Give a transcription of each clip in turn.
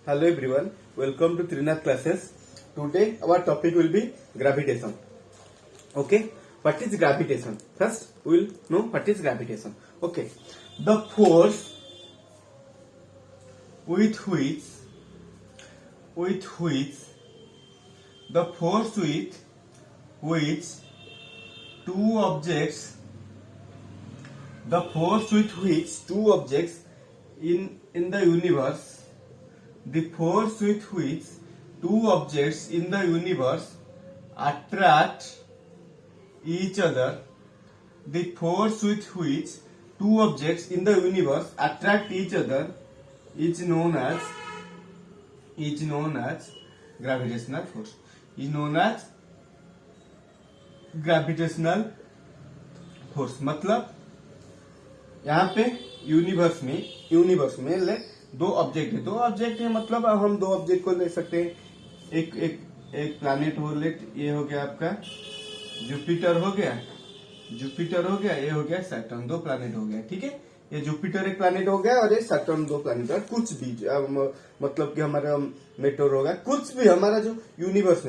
Hello everyone, welcome to Trinath classes. Today our topic will be gravitation. Okay, what is gravitation? First we will know what is gravitation. Okay, the force with which the force with which two objects the force with which two objects in the universe the force with which two objects in the universe attract each other, the force with which two objects in the universe attract each other is known as gravitational force. Is known as gravitational force. मतलब यहाँ पे universe में ले दो object है मतलब हम दो ऑब्जेक्ट को ले सकते हैं. एक प्लैनेट हो ले, ये हो गया आपका जुपिटर हो गया, ये हो गया सैटर्न. दो प्लैनेट हो गया. ठीक है, ये जुपिटर एक प्लैनेट हो गया और ये सैटर्न दो प्लैनेट. और कुछ भी मतलब कि हमारा मेटोर होगा, कुछ भी हमारा जो यूनिवर्स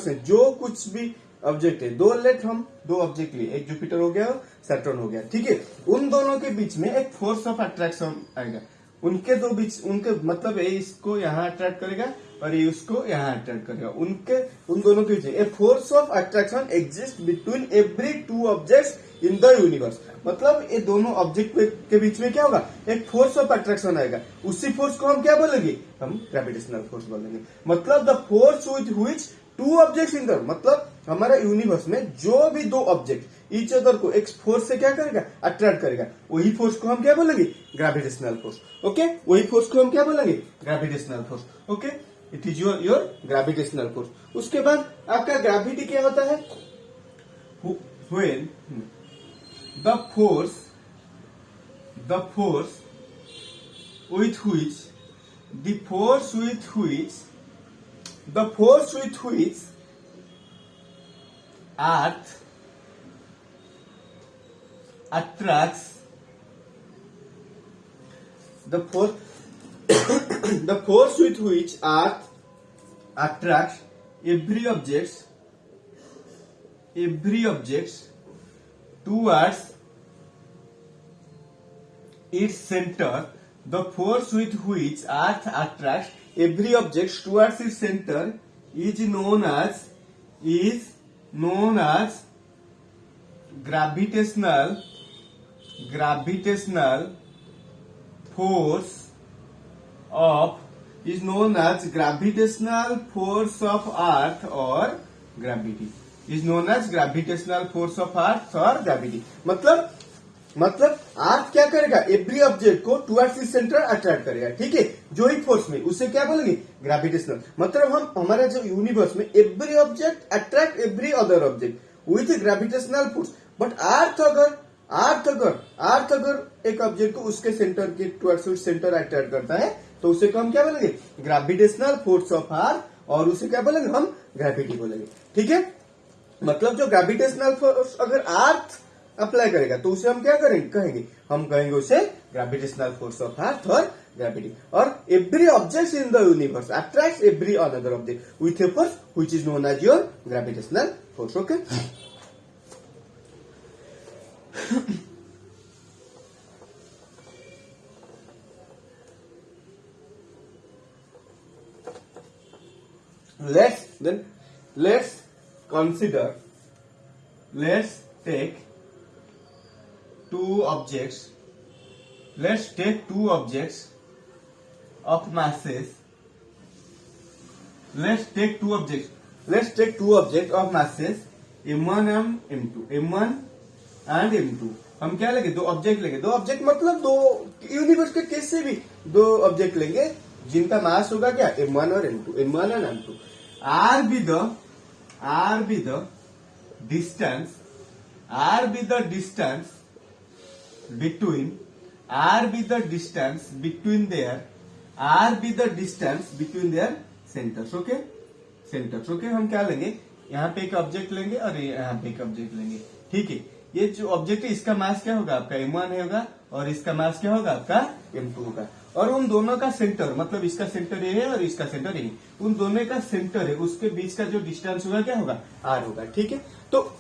में जो कुछ भी ऑब्जेक्ट है, हम दो ऑब्जेक्ट लिए, एक जुपिटर हो गया और सैटर्न हो गया. ठीक है, उन दोनों के बीच में एक फोर्स ऑफ अट्रैक्शन आएगा. उनके मतलब ये इसको यहाँ अट्रैक्ट करेगा और ये उसको यहाँ अट्रैक्ट करेगा. उन दोनों के बीच में a force of attraction exist between every two objects in the universe. मतलब ये दोनों ऑब्जेक्ट के बीच में क्या होगा, एक फोर्स ऑफ अट्रैक्शन आएगा. उसी फोर्स को हम क्या बोलेंगे, हम ग्रेविटेशनल फोर्स बोलेंगे. मतलब the force with which two objects in the, मतलब हमारा यूनिवर्स में जो भी दो ऑब्जेक्ट ईच अदर को एक फोर्स से क्या करेगा, अट्रैक्ट करेगा, वही फोर्स को हम क्या बोलेंगे, ग्रेविटेशनल फोर्स. ओके, वही फोर्स को हम क्या बोलेंगे, gravitational force. Okay, it is your gravitational force. उसके बाद आपका ग्रेविटी क्या होता है, when the force with which the force with which earth attracts the force with which earth attracts every object towards its center. The force with which earth attracts every object towards its center is known as gravitational force of earth or gravity. Is known as gravitational force of earth or gravity. मतलब अर्थ क्या करेगा, every object को towards इस centre attract करेगा. ठीक है, जो ही force में, उसे क्या बोलेंगे, ग्रेविटेशनल. मतलब हम हमारा जो यूनिवर्स में every object attract every other object with gravitational force. But earth अगर एक ऑब्जेक्ट को उसके सेंटर के टुवर्ड्स सेंटर अट्रैक्ट करता है तो उसे को हम क्या बोलेंगे, ग्रेविटेशनल फोर्स ऑफ अर्थ, और उसे क्या बोलेंगे, हम ग्रेविटी बोलेंगे. ठीक है, मतलब जो ग्रेविटेशनल फोर्स अगर अर्थ अप्लाई करेगा तो उसे हम क्या कहेंगे, हम कहेंगे उसे ग्रेविटेशनल फोर्स ऑफ अर्थ और ग्रेविटी. और every object in the universe attracts every another object with a force which is known as your gravitational force. Okay, let's take two objects of masses. Let's take two objects of masses m1 and m2. हम क्या लेंगे, दो object मतलब दो universe के case से भी दो ऑब्जेक्ट लेंगे जिनका मास होगा क्या, m1 और m2. r be the distance between their centers. Okay, हम क्या लेंगे, यहाँ पे एक ऑब्जेक्ट लेंगे और यहाँ पे एक ऑब्जेक्ट लेंगे. ठीक है, ये जो ऑब्जेक्ट है इसका मास क्या होगा, आपका m1 होगा और इसका मास क्या होगा, आपका m2 होगा. और उन दोनों का सेंटर, मतलब इसका सेंटर ए है और इसका सेंटर ए, उन दोनों का सेंटर है, उसके बीच का जो डिस्टेंस होगा क्या होगा, आर होगा। ठीक है, तो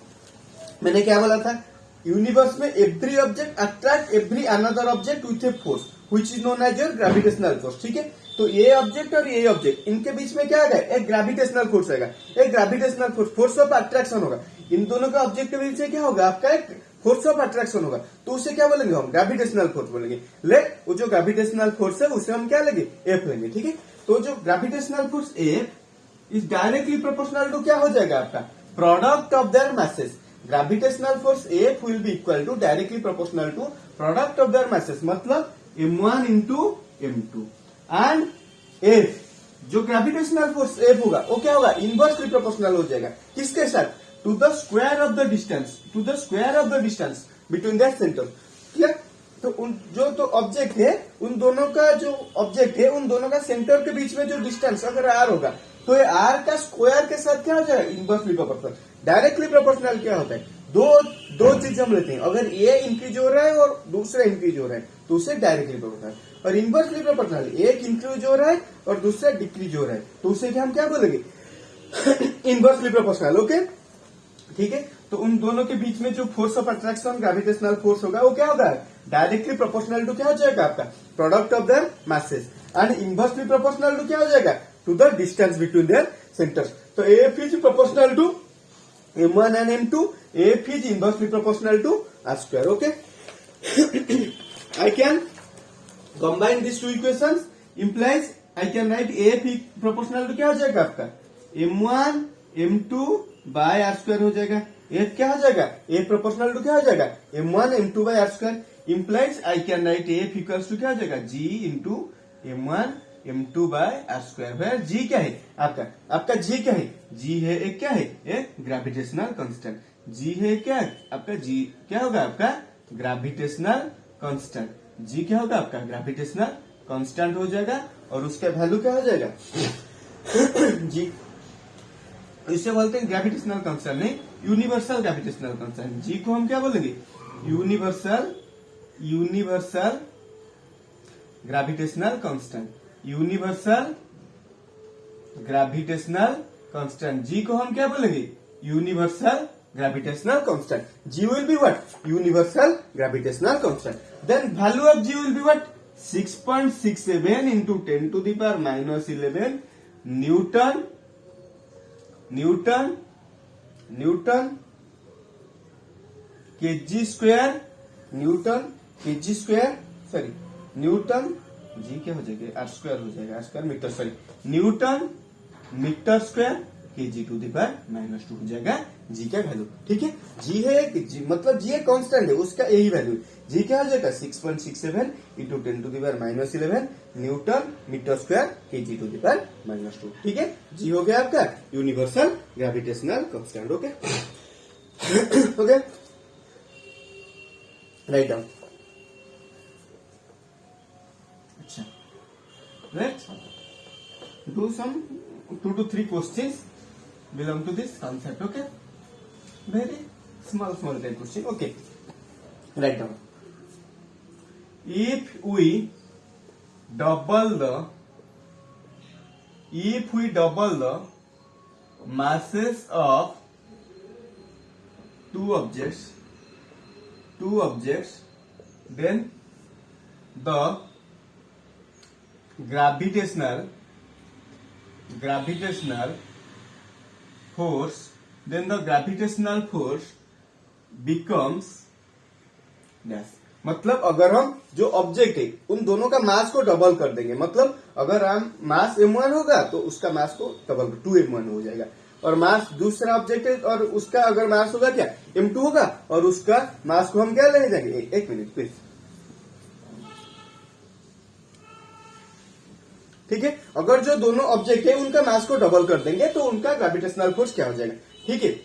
मैंने क्या बोला था, यूनिवर्स में every object attract every another object with a force which is known as your gravitational force. ठीक है, तो ये ऑब्जेक्ट और ये ऑब्जेक्ट, इनके बीच में क्या आएगा, एक ग्रेविटेशनल फोर्स आएगा, एक gravitational force, force of attraction होगा। इन दोनों का ऑब्जेक्ट के बीच में क्या होगा, आपका एक फोर्स ऑफ अट्रैक्शन होगा, तो उसे क्या बोलेंगे हम, ग्रेविटेशनल फोर्स बोलेंगे। लेट वो जो ग्रेविटेशनल फोर्स है उसे हम क्या लेंगे, एफ लेंगे। ठीक है, तो जो gravitational force F is directly proportional to क्या हो जाएगा, आपका product of their masses. Gravitational force F will be equal to directly proportional to product of their masses, मतलब m1 into m2 and F. जो ग्रेविटेशनल फोर्स एफ होगा वो क्या होगा, इनवर्सली प्रोपोर्शनल हो जाएगा, किसके साथ, to the square of the distance, to the square of the distance between that centre. Clear, तो उन जो तो ऑब्जेक्ट है, उन दोनों का जो ऑब्जेक्ट है, उन दोनों का सेंटर के बीच में जो डिस्टेंस अगर आर होगा, तो ये आर का स्क्वायर के साथ क्या हो जाएगा, इनवर्सली प्रोपोर्शनल। डायरेक्टली प्रोपोर्शनल क्या होता है, दो चीज हम लेते हैं, अगर ये इंक्रीज हो रहा है और दूसरा इंक्रीज हो रहा है तो उसे डायरेक्टली प्रोपोर्शनल, और इनवर्सली प्रोपोर्शनल एक इंक्रीज हो रहा है और दूसरा डिक्रीज हो रहा है तो उसे हम क्या बोलेंगे, इनवर्सली प्रोपोर्शनल। ओके, ठीक है, तो उन दोनों के बीच में जो force of attraction gravitational force होगा वो क्या होगा, डायरेक्टली प्रोपोर्शनल टू क्या हो जाएगा, आपका product of their masses, and inversely proportional to क्या हो जाएगा, to the distance between their centres. तो F is proportional to m1 and m2, f is inversely proportional to r square. Okay, I can combine these two equations, implies I can write f is proportional to क्या हो जाएगा, आपका m1 m2 by r square हो जाएगा। f क्या हो जाएगा, f proportional to क्या हो जाएगा, m1 m2 by r square, implies I can write f equals to क्या हो जाएगा, g into m1 m2 by r square। where g क्या है, आपका g क्या है, g है एक क्या है, एक ग्रेविटेशनल कांस्टेंट। g है क्या है, आपका g क्या होगा, आपका ग्रेविटेशनल कांस्टेंट। g क्या होगा, आपका ग्रेविटेशनल कांस्टेंट हो जाएगा, और उसका वैल्यू क्या हो जाएगा, g, इसे बोलते हैं ग्रेविटेशनल कांस्टेंट, नहीं यूनिवर्सल ग्रेविटेशनल कांस्टेंट। g को हम क्या बोलेंगे, universal gravitational constant, universal gravitational constant. G को हम क्या बोलेंगे, universal gravitational constant. G will be what, universal gravitational constant. Then value of G will be what, 6.67 into 10 to the power minus 11 newton kg square, newton G क्या हो जाएगा, R square हो जाएगा, R square metre, sorry newton metre square kg to the power -2 हो जाएगा जी का value. ठीक है, जी है मतलब जी एक कांस्टेंट है, उसका यही वैल्यू। जी क्या हो जाएगा, 6.67 into 10 to the power -11 newton metre square kg to the power -2। ठीक है, जी हो गया आपका universal gravitational constant. Okay okay, right down. Let's do some 2 to 3 questions belong to this concept. Okay, very small type question. Okay, write down. If we double the masses of two objects, then the gravitational force becomes dash। मतलब अगर हम जो object है उन दोनों का मास को double कर देंगे, मतलब अगर हम मास m1 होगा तो उसका मास को डबल 2m1 हो जाएगा, और मास दूसरा ऑब्जेक्ट है और उसका अगर मास होगा क्या m2 होगा, और उसका मास को हम क्या ले जाएंगे, एक मिनट प्लीज। ठीक है, अगर जो दोनों ऑब्जेक्ट है उनका मास को डबल कर देंगे तो उनका ग्रेविटेशनल फोर्स क्या हो जाएगा। ठीक है,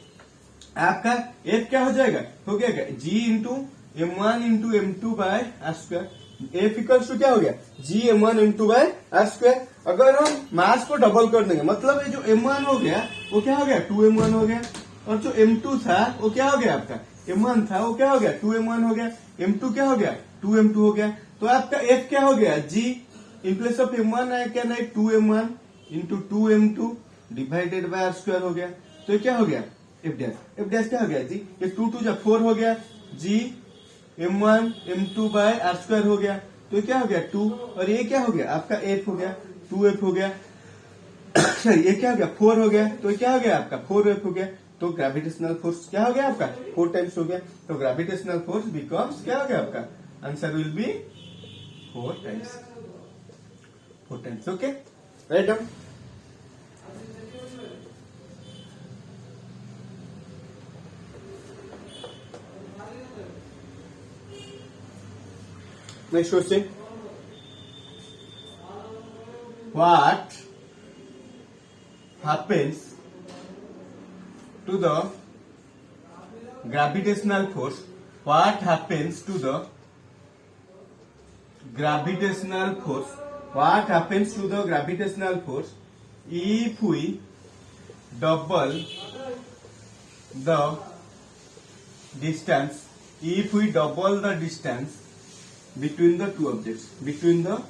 आपका एफ क्या हो जाएगा, हो गया G into m1 into m2 by R square. F equals to क्या हो गया, जी m1 m2 by R square. अगर हम मास को डबल कर देंगे, मतलब ये जो m1 हो गया वो क्या हो गया, 2m1 हो गया, और जो m2 था वो क्या हो गया, आपका m1 था वो क्या हो गया, 2m1 हो गया, m2 क्या हो गया, 2m2 हो गया। तो आपका f क्या हो गया, g in place of m1 है क्या नहीं 2m1 into 2m2 divided by R square हो गया। तो ये क्या हो गया एफ डैश क्या हो गया जी, ये 2 2 जा 4 हो गया जी m1 m2 by R square हो गया। तो ये क्या हो गया 2 और ये क्या हो गया आपका f हो गया 2f हो गया सही ये क्या हो गया 4 हो गया। तो ये क्या हो गया आपका 4f हो गया। तो ग्रेविटेशनल फोर्स क्या हो गया आपका 4 टाइम्स हो गया। तो ग्रेविटेशनल फोर्स बिकम्स क्या हो गया आपका answer will be 4 times okay write down. Next question what happens to the gravitational force, what happens to the gravitational force, what happens to the gravitational force if we double the distance, if we double the distance between the two objects, between the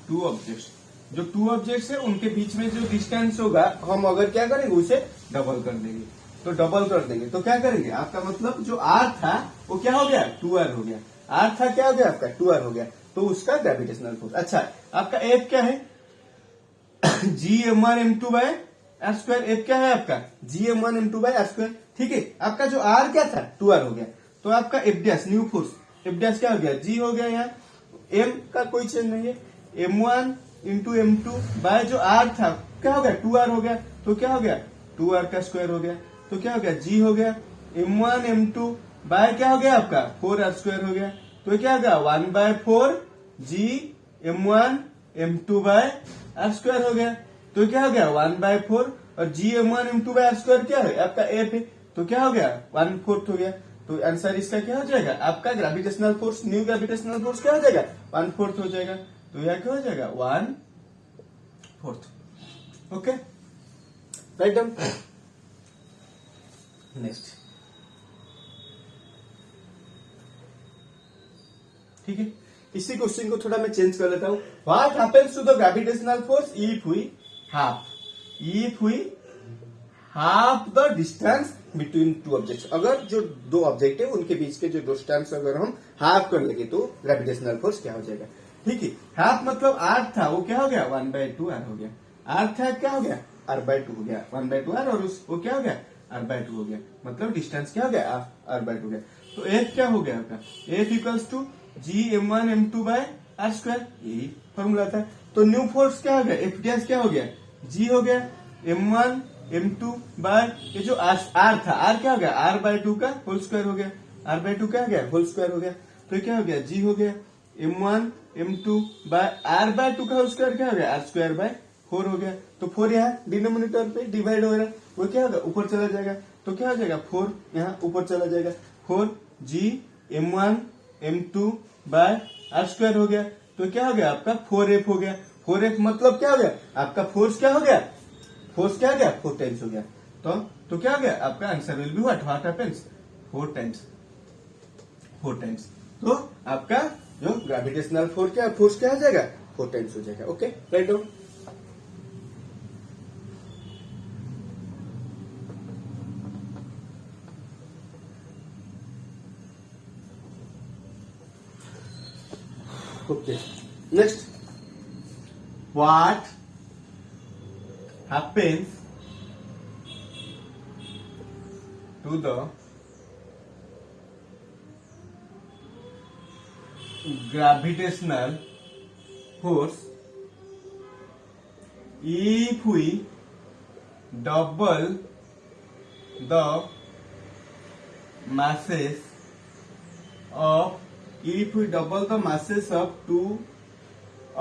two objects, जो two objects है उनके बीच में जो distance होगा हम अगर क्या करेंगे उसे डबल कर देंगे। तो डबल कर देंगे तो क्या करेंगे आपका मतलब जो आर था वो क्या हो गया 2r हो गया। आर था क्या हो गया आपका 2r हो गया। तो उसका ग्रेविटेशनल फोर्स अच्छा आपका एफ क्या है gm1m2 bye R square. F क्या है आपका gm1m2 बाय आर स्क्वायर ठीक है। आपका जो आर क्या था 2r हो गया। तो आपका F dash new force F dash क्या हो गया जी हो गया। यहाँ एम का कोई चेंज नहीं है m1 इंटू m2 बाय जो r था क्या हो गया 2r हो गया। तो क्या हो गया 2r का स्क्वायर हो गया। तो क्या हो गया g हो गया m1 m2 बाय क्या हो गया आपका 4r स्क्वायर हो गया। तो क्या हो गया 1 by 4 g m1 m2 by r square हो गया। तो क्या हो गया 1 बाय 4 और g m1 m2 by r square क्या है आपका f है। तो क्या हो गया 1/4 हो गया। तो आंसर इसका क्या हो जाएगा आपका gravitational force new gravitational force क्या हो जाएगा 1/4 हो जाएगा। तो यह क्या हो जाएगा 1/4 ओके राइट डाउन। नेक्स्ट ठीक है इसी क्वेश्चन को थोड़ा मैं चेंज कर लेता हूं। What happens to the gravitational force if we half the distance between two objects. अगर जो दो ऑब्जेक्ट है उनके बीच के जो डिस्टेंस अगर हम हाफ कर लेंगे तो ग्रेविटेशनल फोर्स क्या हो जाएगा ठीक है। हाफ मतलब आर था वो क्या हो गया 1/2r हो गया। आर था क्या हो गया r/2 हो गया 1/2r और वो क्या हो गया r/2 हो गया। मतलब डिस्टेंस क्या हो गया r/2 हो गया। तो एफ क्या हो गया आपका F equals to gm1 m2 by R square यही फॉर्मूला था। तो न्यू फोर्स क्या हो गया एफ डैश क्या हो गया g हो गया m1 m2 बाय ये जो r था r क्या हो गया r/2 का होल स्क्वायर हो गया। r/2 क्या हो गया होल स्क्वायर हो गया। तो क्या हो गया g हो गया m1 m2 बाय r/2 का होल स्क्वायर क्या हो गया r स्क्वायर बाय 4 हो गया। तो 4 यहाँ डिनोमिनेटर पे डिवाइड हो रहा है वो क्या होगा ऊपर चला जाएगा। तो क्या हो जाएगा 4 यहाँ ऊपर चला जाएगा 4 g m1 m2 by R square हो गया। तो क्या हो गया आपका 4f हो गया। 4f मतलब क्या हो गया आपका फोर्स क्या हो गया फोर्स क्या हो गया 4 टाइम्स हो गया। तो क्या हो गया आपका answer will be what happens 4 times. तो आपका जो ग्रेविटेशनल फोर्स क्या हो जाएगा 4 टाइम्स हो जाएगा okay right down. Okay next what happens to the gravitational force if we double the masses of two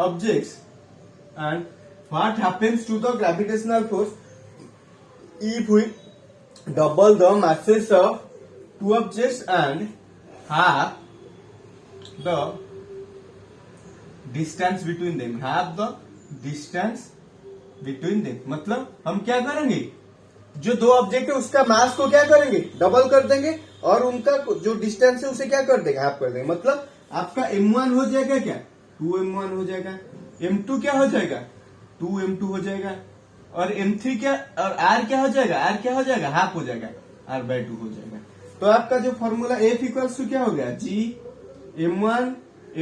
objects and what happens to the gravitational force if we double the masses of two objects and half the distance between them मतलब हम क्या करेंगे जो दो object है उसका मास को क्या करेंगे डबल कर देंगे और उनका जो डिस्टेंस है उसे क्या कर देंगे हाफ कर देंगे। मतलब आपका m1 हो जाएगा क्या 2m1 हो जाएगा, m2 क्या हो जाएगा 2m2 हो जाएगा, और m3 क्या, और r क्या हो जाएगा, r क्या हो जाएगा हाफ हो जाएगा, r/2 हो जाएगा। तो आपका जो फॉर्मूला F इक्वल्स टू क्या हो गया G m1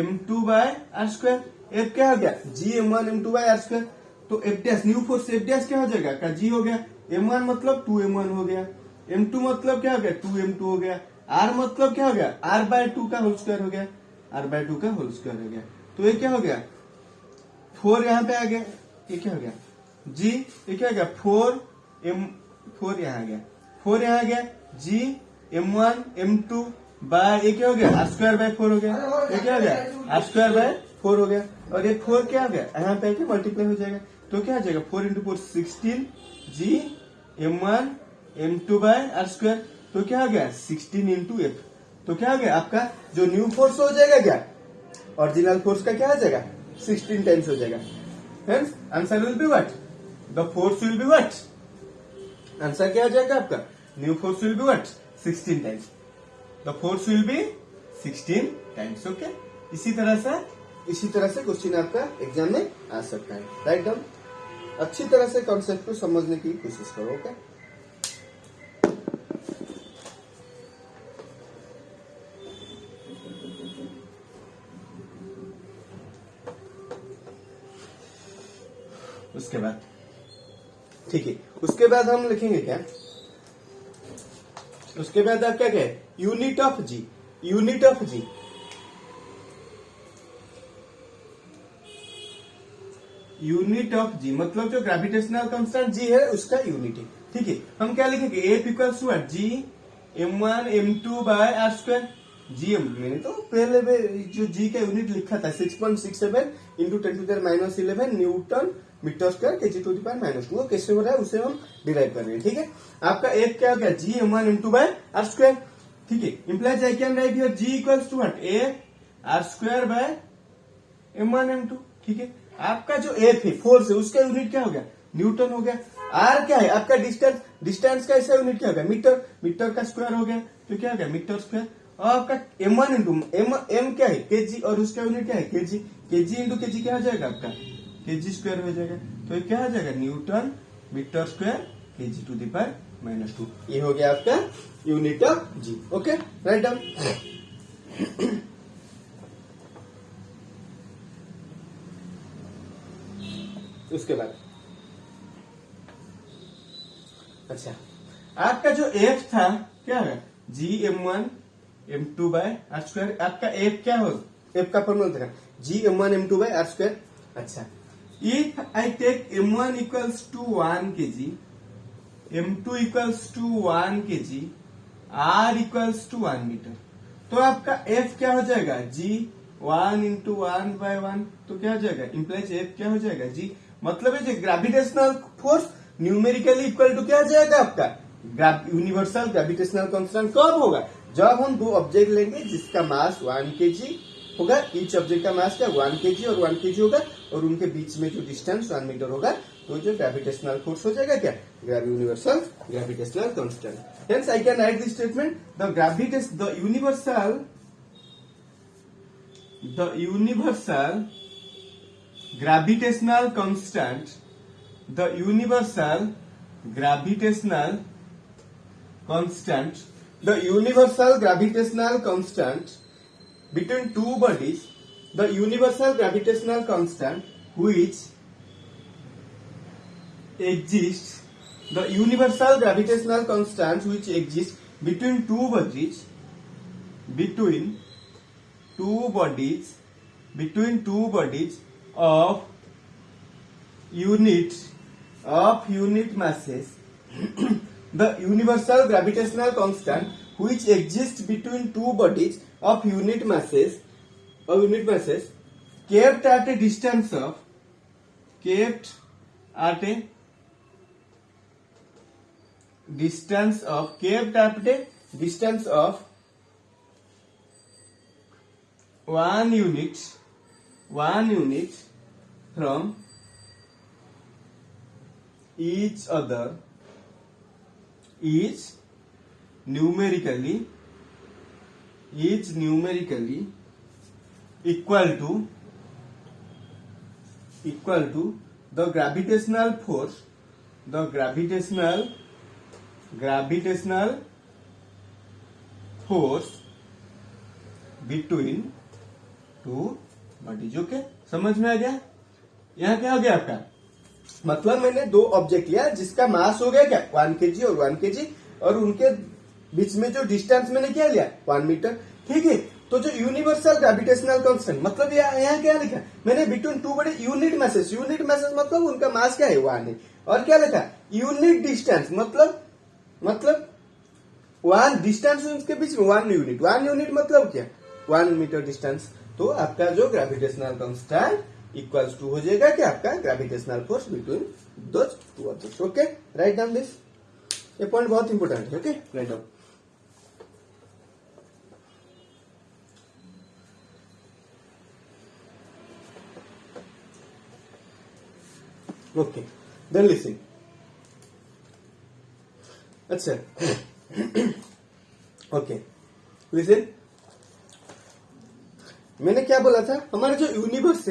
m2 by R square. F क्या हो गया G m1 m2 by R square. तो F dash new force F dash क्या हो जाएगा का G हो गया, m1 मतलब 2m1 हो गया, m2 मतलब क्या हो गया 2m2 हो गया, r मतलब क्या हो गया r/2 का होल स्क्वायर हो गया, r/2 का होल स्क्वायर हो गया। तो ये क्या हो गया 4 यहाँ पे आ गया, ये क्या हो गया G, ये क्या हो गया 4 यहाँ आ गया, 4 यहाँ आ गया G m1 m2 बाय ये क्या हो गया आर स्क्वायर बाय 4 हो गया, ये क्या हो गया आर स्क्वायर बाय 4 हो गया, और ये 4 क्या हो गया यहाँ पे आके मल्टीप्लाई हो जाएगा। तो क्या आ जाएगा 4 into 4 16 G m1 m2 by R square. तो क्या हो गया 16 इंटू एफ। तो क्या हो गया आपका जो न्यू फोर्स हो जाएगा क्या ओरिजिनल फोर्स का क्या हो जाएगा 16 टाइम्स हो जाएगा। Hence answer will be what, the force will be what, answer क्या आ जाएगा आपका new force will be what 16 times, the force will be 16 times. Okay, इसी तरह से क्वेश्चन आपका एग्जाम में आ सकता है। राइट डाउन, अच्छी तरह से कॉन्सेप्ट को समझने की कोशिश करो। ओके, उसके बाद ठीक है, उसके बाद हम लिखेंगे क्या, उसके बाद आप क्या कहे unit of G, unit of G, unit of G मतलब जो ग्रेविटेशनल कांस्टेंट जी है उसका यूनिट है। ठीक है, हम क्या लिखेंगे F equals to G m1 m2 by R square. जी मैंने तो पहले जो जी का यूनिट लिखा था 6.67 into 10⁻11 newton metre square kg to the power -2। वो कैसे हो रहा है उसे हम डिराइव कर रहे हैं। ठीक है, आपका एफ क्या हो गया जी m1 m2 by R square. ठीक है, implies I can write here G equals to what F R square by m1 m2। ठीक है, आपका जो एफ है फोर्स है उसका यूनिट क्या हो गया न्यूटन हो गया। आर क्या है आपका डिस्टेंस, डिस्टेंस का ऐसा यूनिट क्या हो गया मीटर, मीटर का स्क्वायर हो गया तो क्या हो गया मीटर स्क्वायर। और आपका m1 इंटू एम क्या है केजी और उसका यूनिट क्या है केजी, केजी इंटू केजी क्या हो जाएगा आपका केजी स्क्वायर हो जाएगा। तो ये क्या हो जाएगा newton metre square kg to the power -2। ये हो गया आपका unit of G. Okay, right down. उसके बाद अच्छा आपका जो एफ था क्या है G m1 m2 by R square. आपका एफ क्या हो, एफ का फॉर्मूला था G m1 m2 by R square. अच्छा, if I take m1 equals to 1 kg, m2 equals to 1 kg, r equals to 1 metre, तो आपका एफ क्या हो जाएगा जी 1 इंटू 1/1। तो क्या हो जाएगा इंप्लाइज एफ क्या हो जाएगा जी, मतलब है जो gravitational force numerically equal to क्या हो जाएगा आपका यूनिवर्सल ग्रेविटेशनल कांस्टेंट कब होगा जब हम दो ऑब्जेक्ट लेंगे जिसका मास 1 kg होगा, ईच ऑब्जेक्ट का मास क्या 1 kg और 1 kg होगा, और उनके बीच में जो डिस्टेंस 1 मीटर होगा, तो जो ग्रेविटेशनल फोर्स हो जाएगा क्या universal gravitational constant. Hence I can right this statement the universal gravitational constant, the universal gravitational constant, the universal gravitational constant between two bodies, the universal gravitational constant which exists, the universal gravitational constant which exists between two bodies, between two bodies of unit masses the universal gravitational constant which exists between two bodies of unit masses kept at a distance of 1 unit from each other is numerically equal to equal to the gravitational force between two bodies. Okay, समझ में आ गया? यहाँ क्या हो गया आपका, मतलब मैंने दो ऑब्जेक्ट लिया जिसका मास हो गया क्या 1 kg और 1 kg, और उनके बीच में जो डिस्टेंस मैंने क्या लिया 1 मीटर. ठीक है, तो जो यूनिवर्सल ग्रेविटेशनल कांस्टेंट मतलब यहाँ क्या लिखा मैंने, बिटवीन टू बड़े यूनिट मैसेज मतलब उनका मास क्या है 1 है, और क्या लिखा यूनिट डिस्टेंस मतलब 1 डिस्टेंस उनके बीच में 1 यूनिट मतलब क्या 1 मीटर डिस्टेंस. तो आपका जो ग्रेविटेशनल कांस्टेंट इक्वल्स टू हो जाएगा क्या आपका gravitational force between those two objects. Okay, right down this, ये पॉइंट बहुत इंपोर्टेंट है. Okay, right down. Okay, then listen. अच्छा, ओके लिसन, मैंने क्या बोला था, हमारा जो यूनिवर्स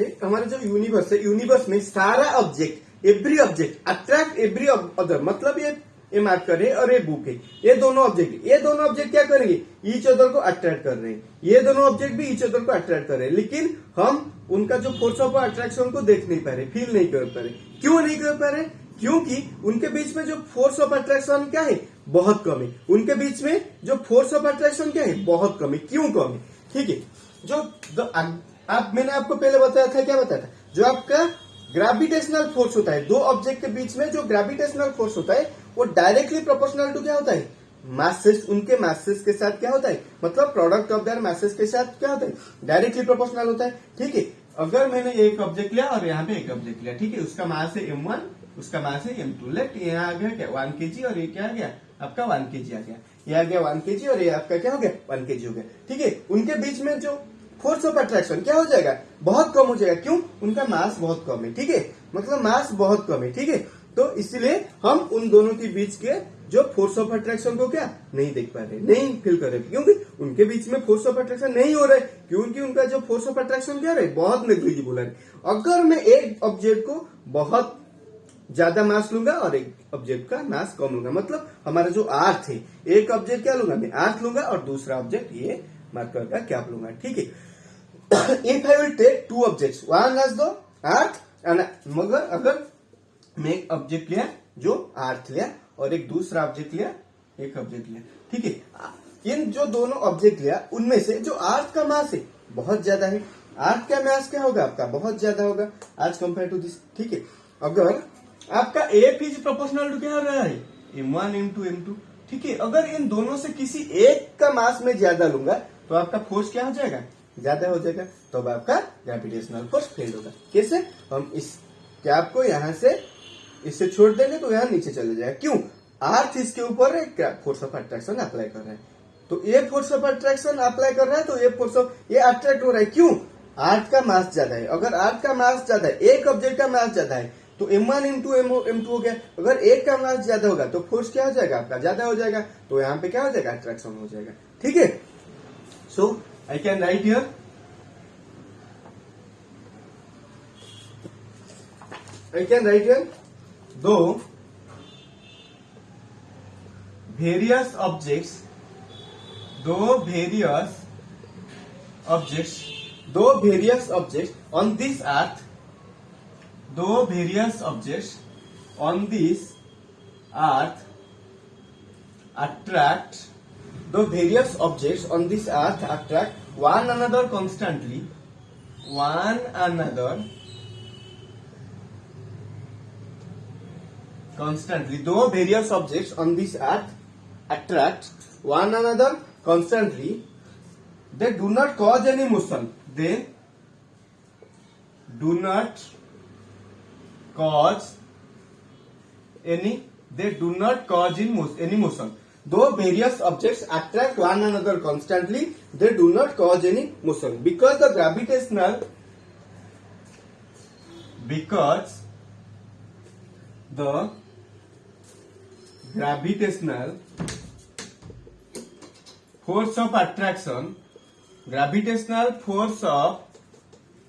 है यूनिवर्स में सारा object every object attract every other, मतलब ये मार्कर है और ये बुक है, ये दोनों ऑब्जेक्ट क्या करेंगे ईच अदर को अट्रैक्ट कर रहे हैं, ये दोनों ऑब्जेक्ट भी ईच अदर को अट्रैक्ट कर रहे हैं, लेकिन हम उनका जो फोर्स ऑफ अट्रैक्शन को देख नहीं पा रहे, फील नहीं कर पा रहे. क्यों नहीं कर पा रहे? क्योंकि उनके बीच में जो फोर्स ऑफ अट्रैक्शन क्या है बहुत कम है. उनके बीच में जो फोर्स ऑफ अट्रैक्शन क्या है बहुत कम है. क्यों कम है? ठीक है, जो मैंने आपको पहले बताया था, क्या बताया था, जो आपका ग्रेविटेशनल फोर्स होता है दो ऑब्जेक्ट के बीच में, जो ग्रेविटेशनल फोर्स होता है वो डायरेक्टली प्रोपोर्शनल टू क्या होता है मासेस, उनके मासेस के साथ क्या होता है, मतलब प्रोडक्ट ऑफ देयर मासेस के साथ क्या होता है डायरेक्टली प्रोपोर्शनल होता है. ठीक है, अगर मैंने एक ऑब्जेक्ट लिया और यहाँ पे एक ऑब्जेक्ट लिया, ठीक है, उसका मास है m1, उसका मास है m2, लेट यहाँ आ गया क्या 1 kg और ये क्या आ गया आपका 1 kg आ गया, ये आ गया 1 kg और ये आपका क्या हो गया 1 kg हो गया. ठीक है, उनके बीच में जो फोर्स ऑफ अट्रैक्शन क्या हो जाएगा बहुत कम हो जाएगा. क्यों? उनका मास बहुत कम है. ठीक है, मतलब मास बहुत कम है. ठीक है, तो इसलिए हम उन दोनों के बीच के जो फोर्स ऑफ अट्रैक्शन को क्या नहीं देख पा रहे, नहीं फील कर रहे, क्योंकि उनके बीच में फोर्स ऑफ अट्रैक्शन नहीं हो रहा है, क्योंकि उनका जो फोर्स ऑफ अट्रैक्शन क्या है बहुत नेग्लिजिबल है. अगर मैं एक ऑब्जेक्ट को बहुत ज्यादा मास लूंगा और एक ऑब्जेक्ट का मास कम लूंगा, मतलब हमारा जो अर्थ है, एक ऑब्जेक्ट क्या लूंगा मैं अर्थ लूंगा और दूसरा ऑब्जेक्ट ये मार्कर का कैप लूंगा. ठीक है, if I will take two objects, one as the earth and, मगर अगर मैं एक ऑब्जेक्ट लिया जो अर्थ लिया और एक दूसरा ऑब्जेक्ट लिया एक ऑब्जेक्ट लिया, ठीक है, इन जो दोनों ऑब्जेक्ट लिया उनमें से जो अर्थ का मास है बहुत ज्यादा है, अर्थ का मास क्या होगा आपका बहुत ज्यादा होगा एज कंपेयर टू दिस. ठीक है, अगर आपका एफ इज प्रोपोर्शनल टू क्या हो रहा है m1 m2 m2. ठीक है, अगर इन दोनों से किसी एक का मास में ज्यादा लूंगा तो आपका फोर्स क्या हो जाएगा ज्यादा हो जाएगा, तो अब आपका ग्रेविटेशनल फोर्स फेल होगा. कैसे? हम इस कैप को यहाँ से इससे छोड़ देंगे तो यहाँ नीचे चले जाएगा. क्यों? अर्थ इसके ऊपर एक फोर्स ऑफ अट्रैक्शन अप्लाई कर रहा है, तो ये फोर्स ऑफ अट्रैक्शन अप्लाई कर रहा है, तो ये फोर्स ऑफ ये अट्रैक्ट हो रहा है. क्यों? अर्थ का मास ज्यादा है. अगर अर्थ का मास ज्यादा है, एक ऑब्जेक्ट का मास ज्यादा है, तो m1 m2 m2 हो गया. अगर एक का मास ज्यादा होगा तो फोर्स क्या हो जाएगा आपका ज्यादा हो जाएगा, तो यहाँ पे क्या हो जाएगा अट्रैक्शन हो जाएगा. ठीक है, so I can write here, though various objects on this earth, attract one another constantly, though various objects on this earth attract one another constantly, they do not cause any motion. They do not cause any motion. Though various objects attract one another constantly, they do not cause any motion, because the gravitational force of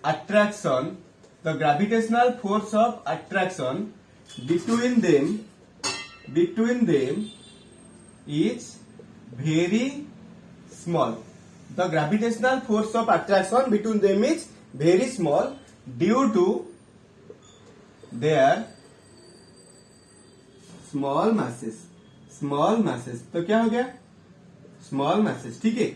attraction the gravitational force of attraction between them is very small. The gravitational force of attraction between them is very small due to their small masses. तो क्या हो गया? Small masses. ठीक है.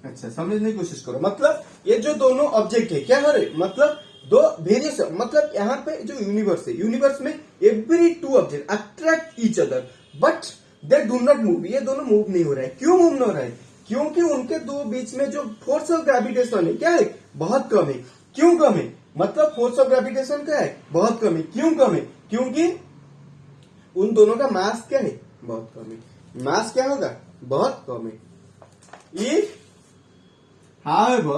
अच्छा, समझने की कोशिश करो. मतलब ये जो दोनों ऑब्जेक्ट है क्या हो रहे, मतलब दो वेरियस, मतलब यहाँ पे जो यूनिवर्स है, यूनिवर्स में every two object attract each other but they do not move. ये दोनों मूव नहीं हो रहा है. क्यों मूव नहीं हो रहा है? क्योंकि उनके दो बीच में जो फोर्स ऑफ ग्रेविटेशन है क्या है, बहुत कम है. क्यों कम है? मतलब फोर्स ऑफ ग्रेविटेशन क्या है, बहुत कम है. क्यों कम है? क्योंकि उन दोनों का मास क्या है, बहुत कम है. मास क्या होगा, बहुत कम है. If however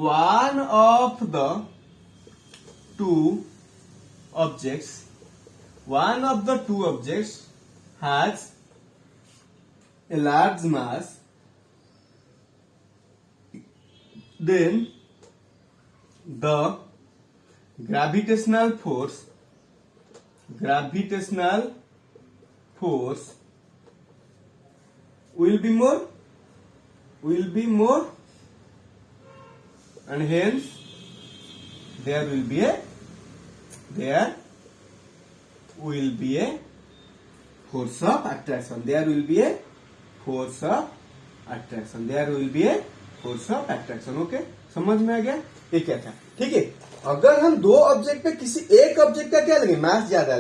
one of the two objects has a large mass, then the gravitational force will be more and hence there will be a force of attraction. There will be a force of attraction. Okay, समझ में आ गया ये क्या था. ठीक है. अगर हम दो ऑब्जेक्ट पे किसी एक ऑब्जेक्ट का क्या लगे, मास ज्यादा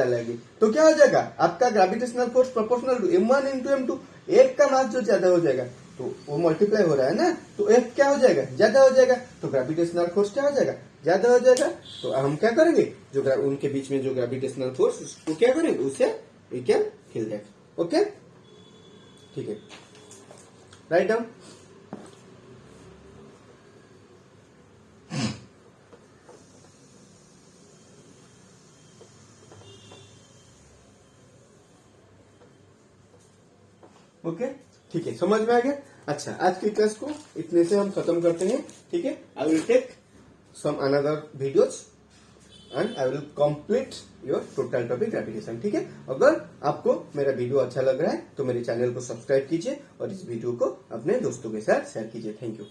लगे तो क्या हो जाएगा, आपका gravitational force proportional to m1 into m2. एक का मास जो ज्यादा हो जाएगा तो वो मल्टीप्लाई हो रहा है ना, तो एक क्या हो जाएगा, ज्यादा हो जाएगा. तो ग्रेविटेशनल फोर्स क्या हो जाएगा, ज्यादा हो जाएगा. तो हम क्या करेंगे, जो उनके बीच में जो ग्रेविटेशनल फोर्स, उसको क्या करेंगे, उसे इक्वल खिल जाएगा. ओके, ठीक है. Right down. ओके, ठीक है, समझ में आ गया. अच्छा, आज की क्लास को इतने से हम खत्म करते हैं. ठीक है. I will take some another videos and I will complete your total topic gravitation. ठीक है. अगर आपको मेरा वीडियो अच्छा लग रहा है तो मेरे चैनल को सब्सक्राइब कीजिए और इस वीडियो को अपने दोस्तों के साथ शेयर कीजिए. Thank you.